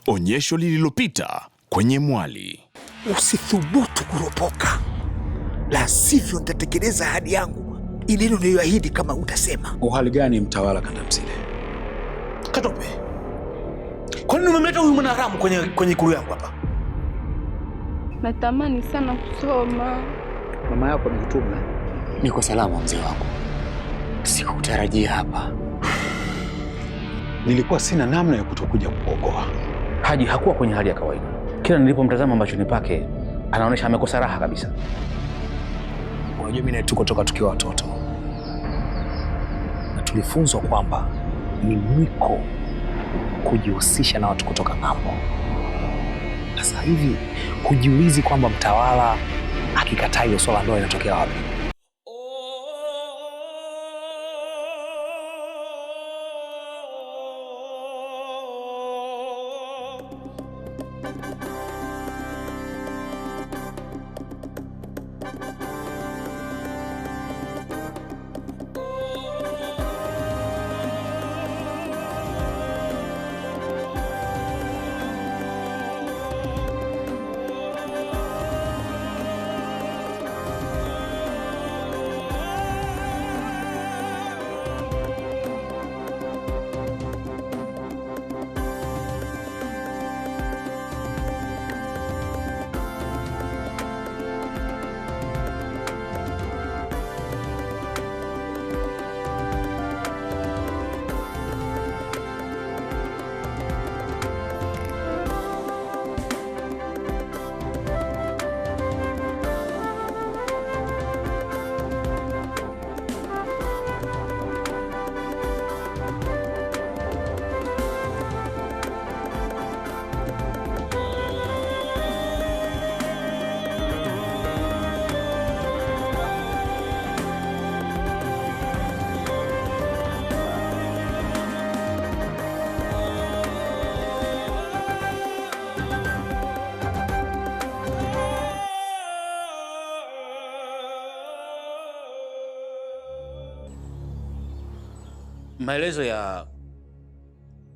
Onyesho lililopita kwenye mwali. Usithubutu kuropoka, la sivyo nitatekeleza ahadi yangu ile niliyoahidi kama utasema. Uhali gani mtawala Kandamsile? Katope, kwa nini umemleta huyu mwanaharamu kwenye ikulu yangu hapa? Natamani sana kusoma. Mama yako amekutuma? Niko salama mzee wangu. Sikutarajia hapa. Nilikuwa sina namna ya kutokuja kukuokoa. Haji hakuwa kwenye hali ya kawaida. Kila nilipomtazama machoni pake, anaonyesha amekosa raha kabisa. Unajua mimi na tuko toka tukiwa watoto, na tulifunzwa kwamba ni mwiko kujihusisha na watu kutoka ng'ambo. Sasa hivi hujiulizi kwamba mtawala akikataa hiyo swala ndoa inatokea wapi? Maelezo ya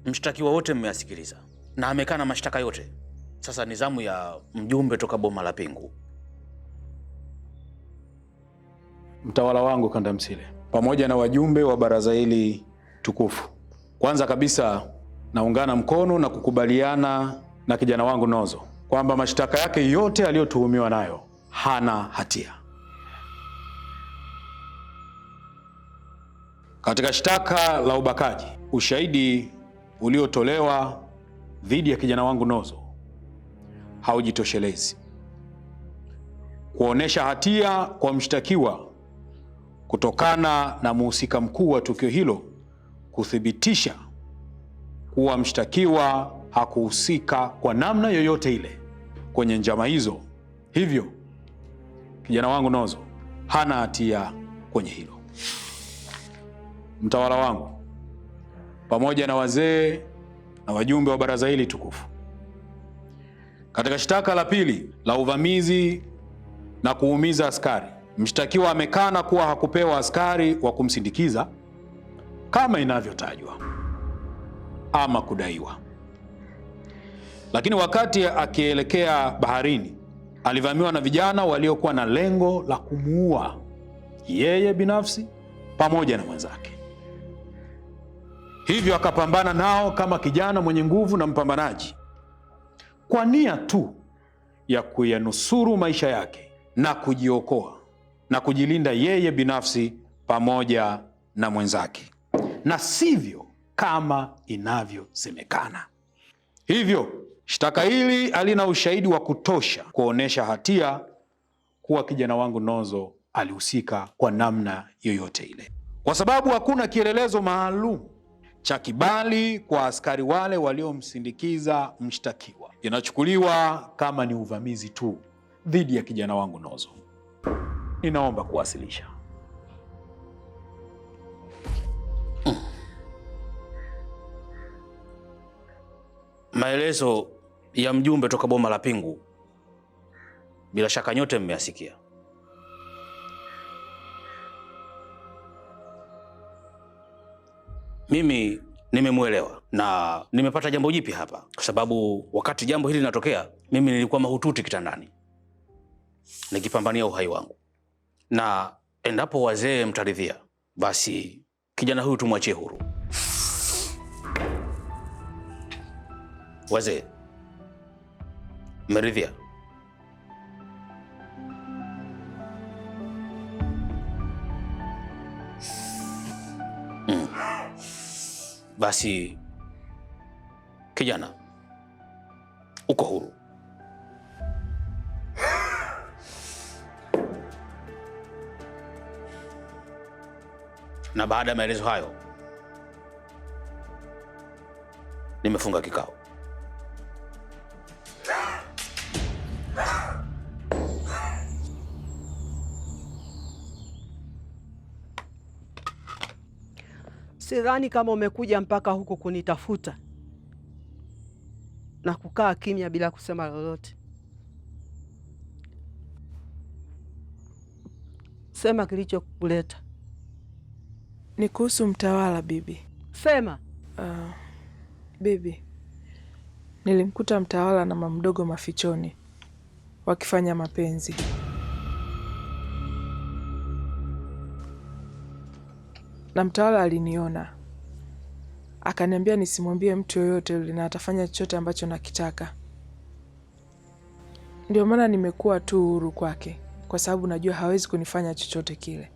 mshtakiwa wote mmeyasikiliza na amekana mashtaka yote. Sasa ni zamu ya mjumbe toka boma la Pingu. Mtawala wangu Kandamsile, pamoja na wajumbe wa baraza hili tukufu, kwanza kabisa naungana mkono na kukubaliana na kijana wangu Nozo kwamba mashtaka yake yote aliyotuhumiwa nayo hana hatia. Katika shtaka la ubakaji, ushahidi uliotolewa dhidi ya kijana wangu Nozo haujitoshelezi kuonesha hatia kwa mshtakiwa kutokana na mhusika mkuu wa tukio hilo kuthibitisha kuwa mshtakiwa hakuhusika kwa namna yoyote ile kwenye njama hizo. Hivyo kijana wangu Nozo hana hatia kwenye hilo. Mtawala wangu, pamoja na wazee na wajumbe wa baraza hili tukufu, katika shtaka la pili la uvamizi na kuumiza askari, mshtakiwa amekana kuwa hakupewa askari wa kumsindikiza kama inavyotajwa ama kudaiwa. Lakini wakati akielekea baharini, alivamiwa na vijana waliokuwa na lengo la kumuua yeye binafsi pamoja na mwenzake. Hivyo akapambana nao kama kijana mwenye nguvu na mpambanaji kwa nia tu ya kuyanusuru maisha yake na kujiokoa na kujilinda yeye binafsi pamoja na mwenzake, na sivyo kama inavyosemekana. Hivyo shtaka hili halina ushahidi wa kutosha kuonesha hatia kuwa kijana wangu Nozo alihusika kwa namna yoyote ile, kwa sababu hakuna kielelezo maalum cha kibali kwa askari wale waliomsindikiza mshtakiwa. Inachukuliwa kama ni uvamizi tu dhidi ya kijana wangu Nozo. Ninaomba kuwasilisha. Maelezo ya mjumbe toka boma la Pingu bila shaka nyote mmeyasikia. Mimi Nimemuelewa na nimepata jambo jipya hapa, kwa sababu wakati jambo hili linatokea mimi nilikuwa mahututi kitandani nikipambania uhai wangu, na endapo wazee mtaridhia, basi kijana huyu tumwachie huru. Wazee mmeridhia? Basi kijana uko huru. Na baada ya maelezo hayo nimefunga kikao. Sidhani kama umekuja mpaka huku kunitafuta na kukaa kimya bila kusema lolote. Sema kilichokuleta. Ni kuhusu Mtawala bibi. Sema. Bibi, nilimkuta Mtawala na mama mdogo mafichoni wakifanya mapenzi. Na Mtawala aliniona, akaniambia nisimwambie mtu yoyote yule na atafanya chochote ambacho nakitaka. Ndio maana nimekuwa tu huru kwake, kwa sababu najua hawezi kunifanya chochote kile.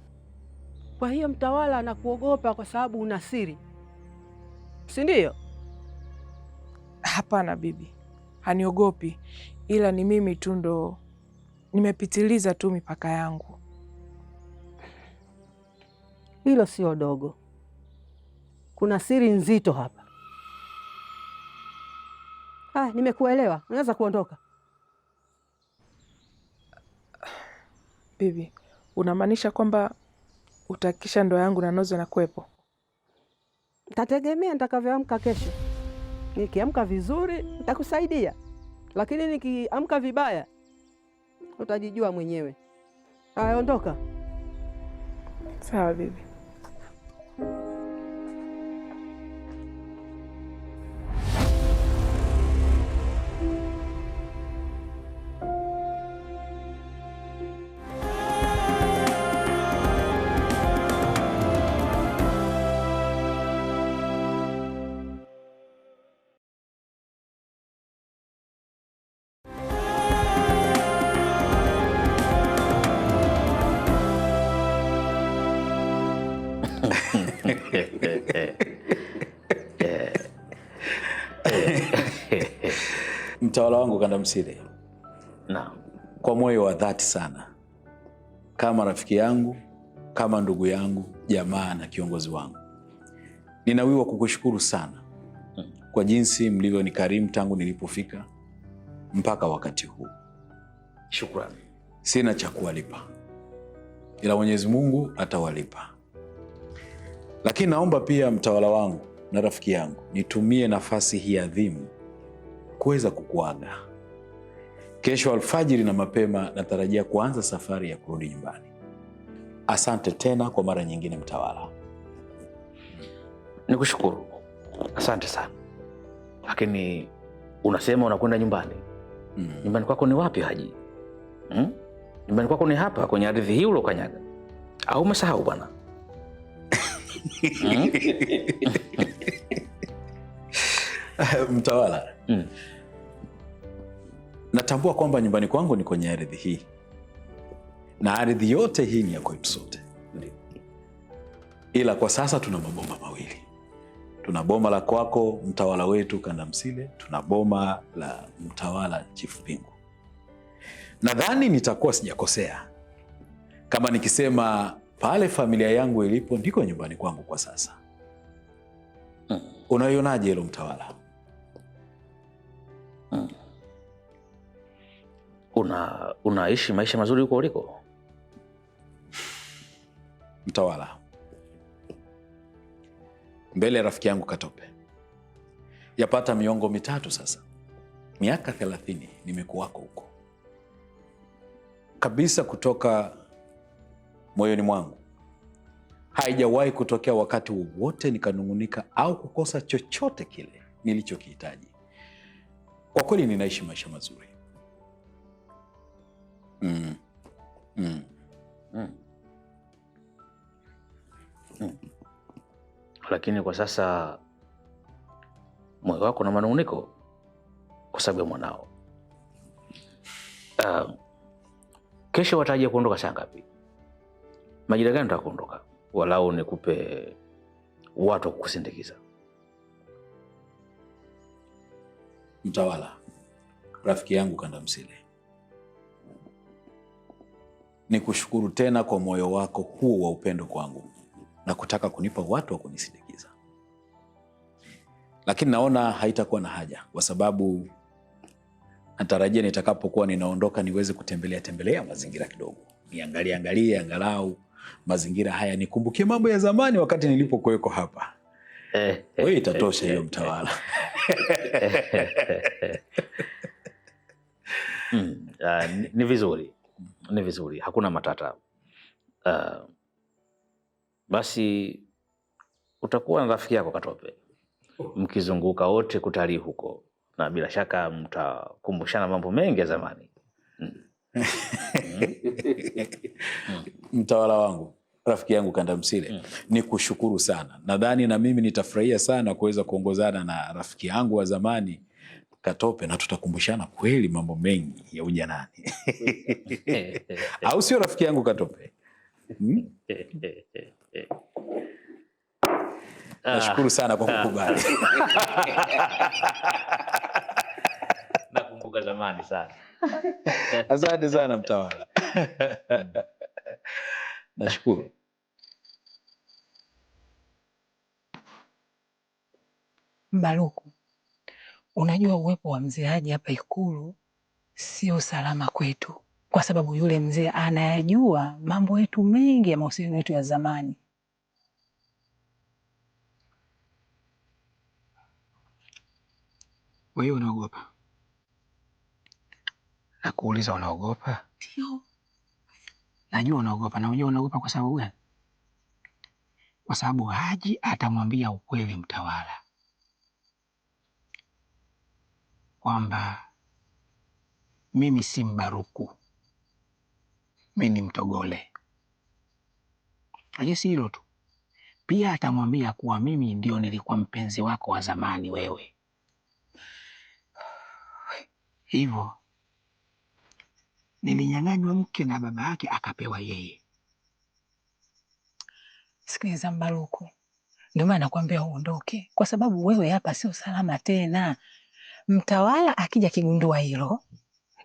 Kwa hiyo Mtawala anakuogopa kwa sababu una siri, si ndio? Hapana bibi, haniogopi, ila ni mimi tu ndo nimepitiliza tu mipaka yangu. Hilo sio dogo, kuna siri nzito hapa. Nimekuelewa, unaweza kuondoka. Bibi, unamaanisha kwamba utahakikisha ndoa yangu na Nozo na kuwepo? Tategemea nitakavyoamka kesho. Nikiamka vizuri nitakusaidia, lakini nikiamka vibaya utajijua mwenyewe. Haya, ondoka. Sawa bibi. Mtawala wangu Kandamsile, Naam. kwa moyo wa dhati sana, kama rafiki yangu, kama ndugu yangu, jamaa na kiongozi wangu, ninawiwa kukushukuru sana kwa jinsi mlivyonikarimu tangu nilipofika mpaka wakati huu. Shukrani. Sina cha kuwalipa, ila Mwenyezi Mungu atawalipa. Lakini naomba pia mtawala wangu na rafiki yangu, nitumie nafasi hii adhimu kuweza kukuaga. Kesho alfajiri na mapema natarajia kuanza safari ya kurudi nyumbani. Asante tena kwa mara nyingine Mtawala. Nikushukuru. Asante sana. Lakini unasema unakwenda nyumbani. Nyumbani kwako ni wapi Haji? Nyumbani kwako ni hapa kwenye ardhi hii ulokanyaga? Au umesahau bwana? Mtawala, natambua kwamba nyumbani kwangu ni kwenye ardhi hii, na ardhi yote hii ni ya kwetu sote. Ila kwa sasa tuna maboma mawili. Tuna boma la kwako mtawala wetu Kandamsile, tuna boma la mtawala Chifu Pingu. Nadhani nitakuwa sijakosea kama nikisema pale familia yangu ilipo ndiko nyumbani kwangu kwa sasa. Unaionaje hilo Mtawala? Unaishi maisha mazuri huko uliko? Mtawala, mbele ya rafiki yangu Katope, yapata miongo mitatu sasa, miaka 30 nimekuwako huko kabisa. Kutoka moyoni mwangu haijawahi kutokea wakati wowote nikanung'unika au kukosa chochote kile nilichokihitaji. Kwa kweli ninaishi maisha mazuri. Lakini kwa sasa moyo wako na manung'uniko kwa sababu ya mwanao. Kesho watarajia kuondoka saa ngapi? Majira gani utakuondoka? Walau nikupe watu kukusindikiza. Mtawala, rafiki yangu Kandamsile, nikushukuru tena kwa moyo wako huo wa upendo kwangu na kutaka kunipa watu wa kunisindikiza. Lakini naona haitakuwa na haja, kwa sababu natarajia nitakapokuwa ninaondoka niweze kutembelea mazingira kidogo, niangalie angalau mazingira haya, nikumbukie mambo ya zamani wakati nilipokuweko hapa. Wewe itatosha hiyo mtawala. Ni vizuri, hakuna matata. Basi utakuwa na rafiki yako Katope, mkizunguka wote kutalii huko, na bila shaka mtakumbushana mambo mengi ya zamani. Mtawala wangu, rafiki yangu Kandamsile, ni kushukuru sana. Nadhani na mimi nitafurahia sana kuweza kuongozana na rafiki yangu wa zamani Katope, na tutakumbushana kweli mambo mengi ya ujanani. Au sio rafiki yangu Katope? Nashukuru sana kwa kukubali. Nakumbuka zamani sana. Asante sana mtawala. Nashukuru. Mbaruku, unajua uwepo wa mzee Haji hapa Ikulu sio salama kwetu, kwa sababu yule mzee anayajua mambo yetu mengi ya mahusiano yetu ya zamani. Wewe unaogopa? Nakuuliza, unaogopa? Ndio. Najua unaogopa. Na unajua unaogopa kwa sababu gani? Kwa sababu Haji atamwambia ukweli mtawala kwamba mimi si Mbaruku, mimi ni Mtogole. Haji si hilo tu, pia atamwambia kuwa mimi ndio nilikuwa mpenzi wako wa zamani wewe. Hivyo nilinyang'anywa mke na baba yake akapewa yeye. Sikiliza Mbaruku, ndio maana nakwambia uondoke, kwa sababu wewe hapa sio salama tena. Mtawala akija kigundua hilo,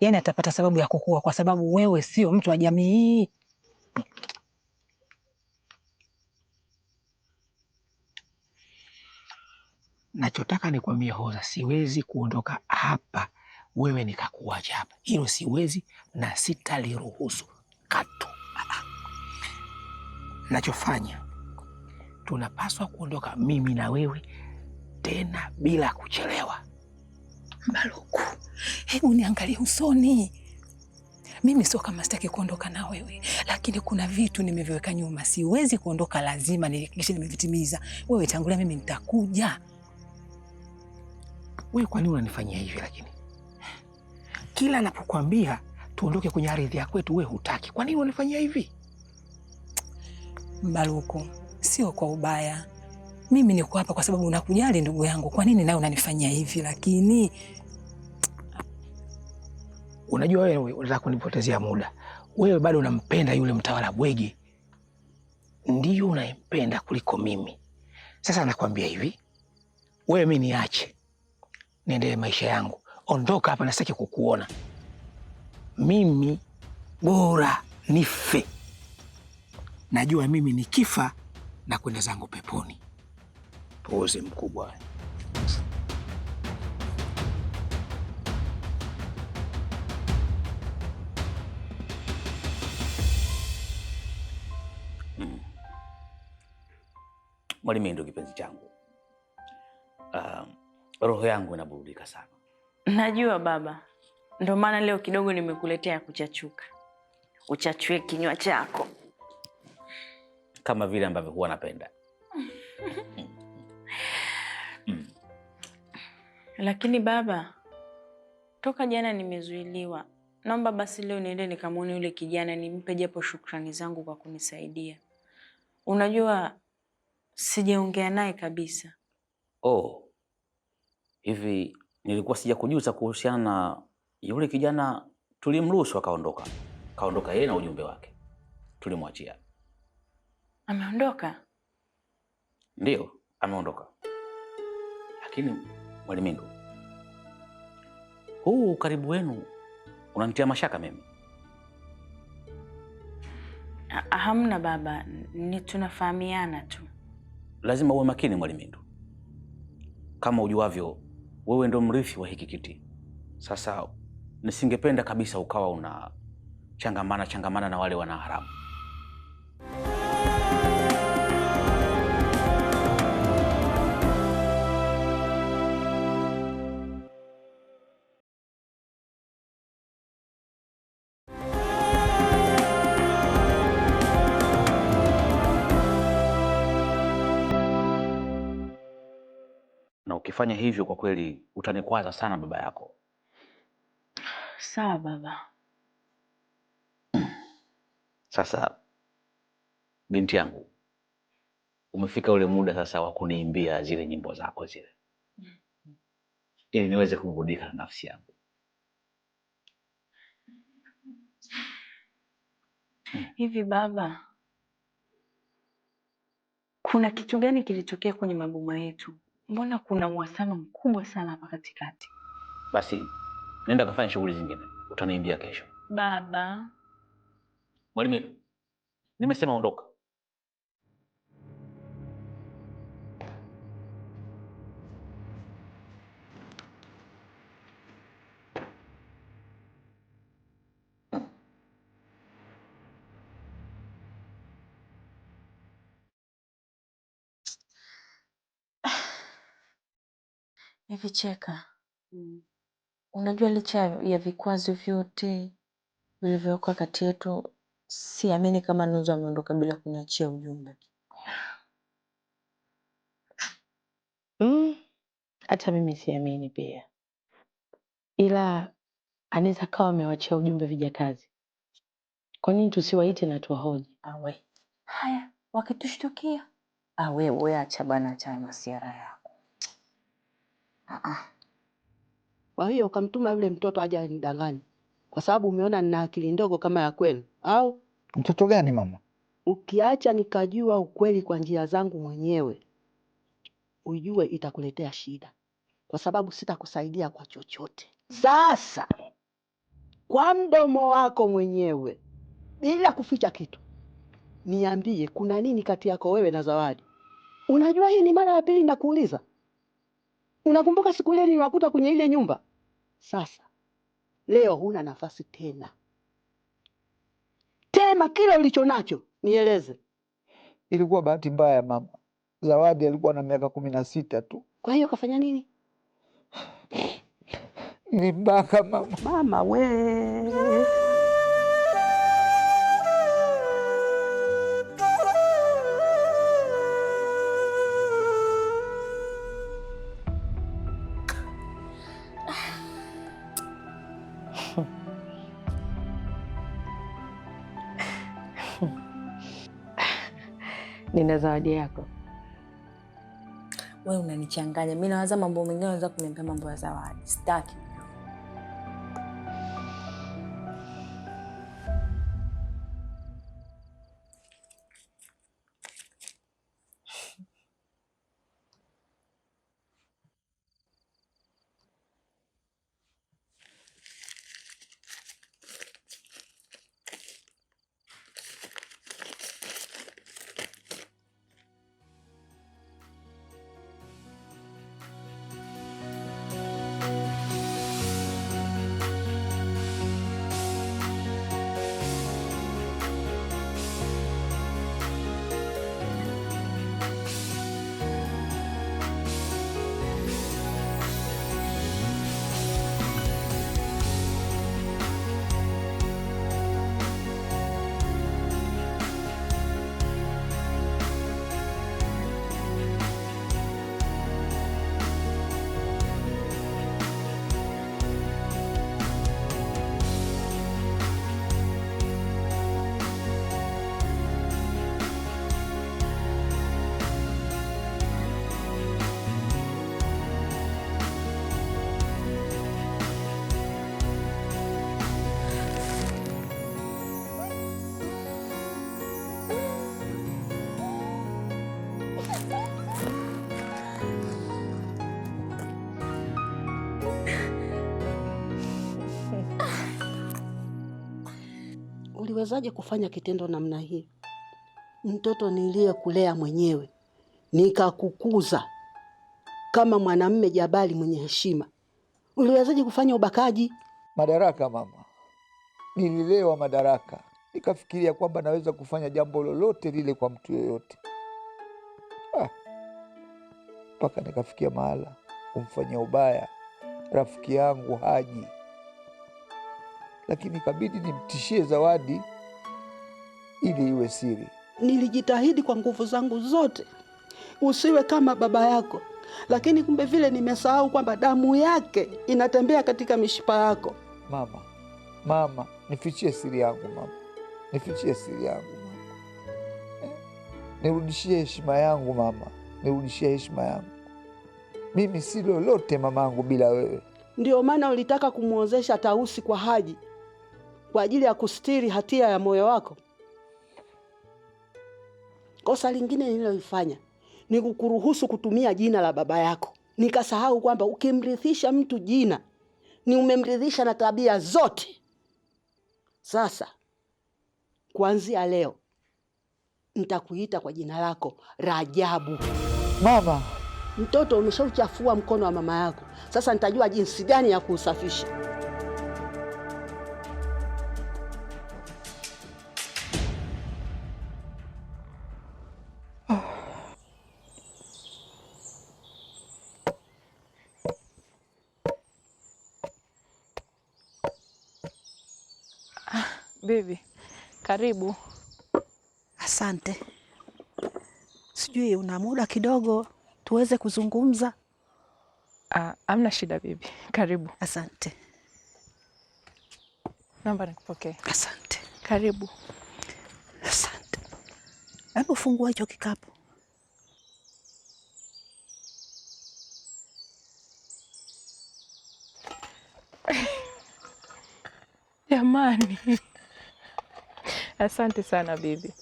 yani atapata sababu ya kukua, kwa sababu wewe sio mtu wa jamii hii. Nachotaka nikwambie Hoza, siwezi kuondoka hapa wewe nikakuacha hapa. Hilo siwezi na sitaliruhusu katu. Nachofanya, tunapaswa kuondoka mimi na wewe, tena bila kuchelewa. Mbaruku, hebu niangalie usoni. Mimi sio kama sitaki kuondoka na wewe, lakini kuna vitu nimeviweka nyuma. Siwezi kuondoka, lazima nihakikishe nimevitimiza. Wewe tangulia, mimi nitakuja. Wewe kwa nini unanifanyia hivi? Lakini kila napokuambia tuondoke kwenye ardhi ya kwetu wewe hutaki. Kwa nini unanifanyia hivi? Mbaruku, sio kwa ubaya. Mimi niko hapa kwa sababu unakujali ndugu yangu. Kwa nini nawe unanifanyia hivi? Lakini unajua wewe unataka kunipotezea muda. Wewe bado unampenda yule mtawala Bwege, ndio unampenda kuliko mimi. Sasa nakwambia hivi, wewe mimi niache niendelee maisha yangu. Ondoka hapa, nasitaki kukuona. Mimi bora nife. Najua mimi nikifa na kwenda zangu peponi. Puuzi mkubwa. Mwalimu ndio kipenzi changu. Roho yangu inaburudika sana. Najua baba, ndio maana leo kidogo nimekuletea kuchachuka. Uchachue kinywa chako. kama vile ambavyo huwa napenda. Lakini baba, toka jana nimezuiliwa. Naomba basi leo niende nikamwone yule kijana, nimpe japo shukrani zangu kwa kunisaidia. Unajua sijaongea naye kabisa. Oh, hivi nilikuwa sijakujuza kuhusiana na yule kijana. Tulimruhusu akaondoka. Kaondoka yeye na ujumbe wake. Tulimwachia. Ameondoka? Ndio, ameondoka. Lakini Mwalimindu, huu ukaribu wenu unanitia mashaka mimi. Hamna baba, ni tunafahamiana tu. Lazima uwe makini Mwalimindu. Kama ujuavyo, wewe ndo mrithi wa hiki kiti. Sasa nisingependa kabisa ukawa una changamana na wale wanaharamu. Na ukifanya hivyo kwa kweli utanikwaza sana baba yako. Sawa baba. Sasa binti yangu, umefika ule muda sasa wa kuniimbia zile nyimbo zako zile, ili niweze kuburudika na nafsi yangu. Hivi baba, kuna kitu gani kilitokea kwenye maboma yetu? Mbona kuna uhasama mkubwa sana hapa katikati? Basi nenda kafanya shughuli zingine, utaniimbia kesho. Baba. Mwalimu, nimesema ondoka. Hivi Cheka, unajua licha ya vikwazo vyote vilivyowekwa kati yetu, siamini kama Nuzu ameondoka bila kuniachia ujumbe. Hata mimi siamini pia, ila anaweza kawa amewachia ujumbe vijakazi. Kwa nini tusiwaite na tuwahoji? Awe haya, wakitushtukia wewe acha bana, acha masiara yako. Kwa hiyo ukamtuma yule mtoto aje anidanganye kwa sababu umeona nina akili ndogo kama ya kwenu, au? Mtoto gani mama? Ukiacha nikajua ukweli kwa njia zangu mwenyewe, ujue itakuletea shida, kwa sababu sitakusaidia kwa chochote. Sasa kwa mdomo wako mwenyewe, bila kuficha kitu, niambie kuna nini kati yako wewe na Zawadi? Unajua hii ni mara ya pili nakuuliza. Unakumbuka siku ile niliwakuta kwenye ile nyumba? Sasa leo huna nafasi tena. Tema kile ulicho nacho, nieleze. Ilikuwa bahati mbaya mama. Zawadi alikuwa na miaka 16 tu. Kwa hiyo kafanya nini? Nimbaka mama. Mama we. Nina zawadi yako. Wewe unanichanganya. Mimi nawaza mambo mengine, unaweza kuniambia mambo ya Zawadi. Sitaki. uliwezaje kufanya kitendo namna hii? Mtoto niliyekulea mwenyewe, nikakukuza kama mwanamume jabali mwenye heshima. Uliwezaje kufanya ubakaji? Madaraka mama, nililewa madaraka, nikafikiria kwamba naweza kufanya jambo lolote lile kwa mtu yoyote, mpaka nikafikia mahala kumfanyia ubaya rafiki yangu Haji, lakini ikabidi nimtishie Zawadi ili iwe siri. Nilijitahidi kwa nguvu zangu zote usiwe kama baba yako, lakini kumbe vile nimesahau kwamba damu yake inatembea katika mishipa yako. Mama, nifichie siri yangu mama, nifichie siri yangu mama, nirudishie heshima yangu mama, nirudishie heshima yangu. Mimi si lolote mamangu bila wewe. Ndio maana ulitaka kumwozesha Tausi kwa Haji kwa ajili ya kustiri hatia ya moyo wako. Kosa lingine nililoifanya ni kukuruhusu kutumia jina la baba yako. Nikasahau kwamba ukimrithisha mtu jina ni umemrithisha na tabia zote. Sasa kuanzia leo nitakuita kwa jina lako Rajabu. Mama, mtoto umeshauchafua mkono wa mama yako. Sasa nitajua jinsi gani ya kuusafisha. Bibi, karibu. Asante. Sijui una muda kidogo tuweze kuzungumza? Hamna shida bibi, karibu. Asante. Naomba nikupokee. Asante. Karibu. Asante. Hebu fungua hicho kikapu. Jamani. Asante sana bibi.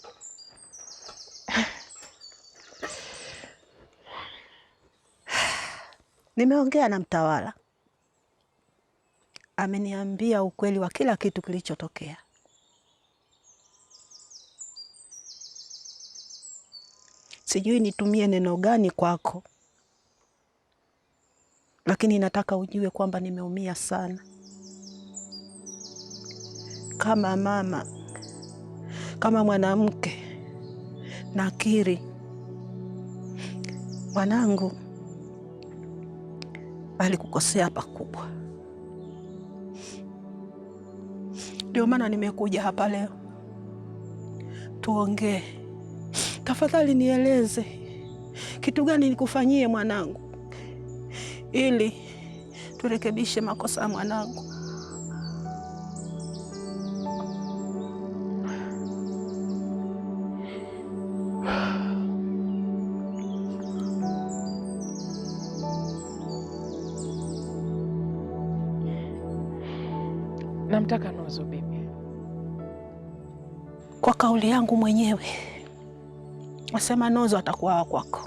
Nimeongea na mtawala. Ameniambia ukweli wa kila kitu kilichotokea. Sijui nitumie neno gani kwako, lakini nataka ujue kwamba nimeumia sana. Kama mama, kama mwanamke, nakiri mwanangu alikukosea pakubwa. Ndio maana nimekuja hapa leo tuongee. Tafadhali nieleze kitu gani nikufanyie mwanangu ili turekebishe makosa ya mwanangu. Namtaka Nozo bibi. Kwa kauli yangu mwenyewe nasema Nozo atakuwa kwako.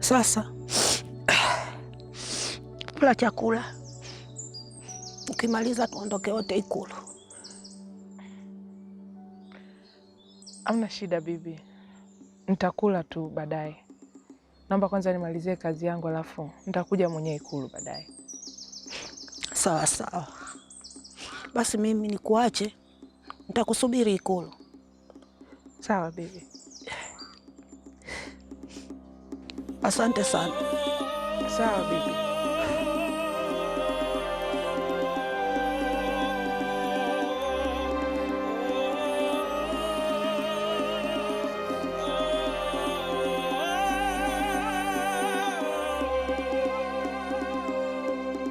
Sasa kula chakula, ukimaliza tuondoke wote Ikulu. Hamna shida bibi, nitakula tu baadaye. Naomba kwanza nimalizie kazi yangu alafu nitakuja mwenyewe Ikulu baadaye. Sawa sawa. Basi mimi nikuache, nitakusubiri Ikulu. Sawa bibi. Asante sana. Sawa bibi.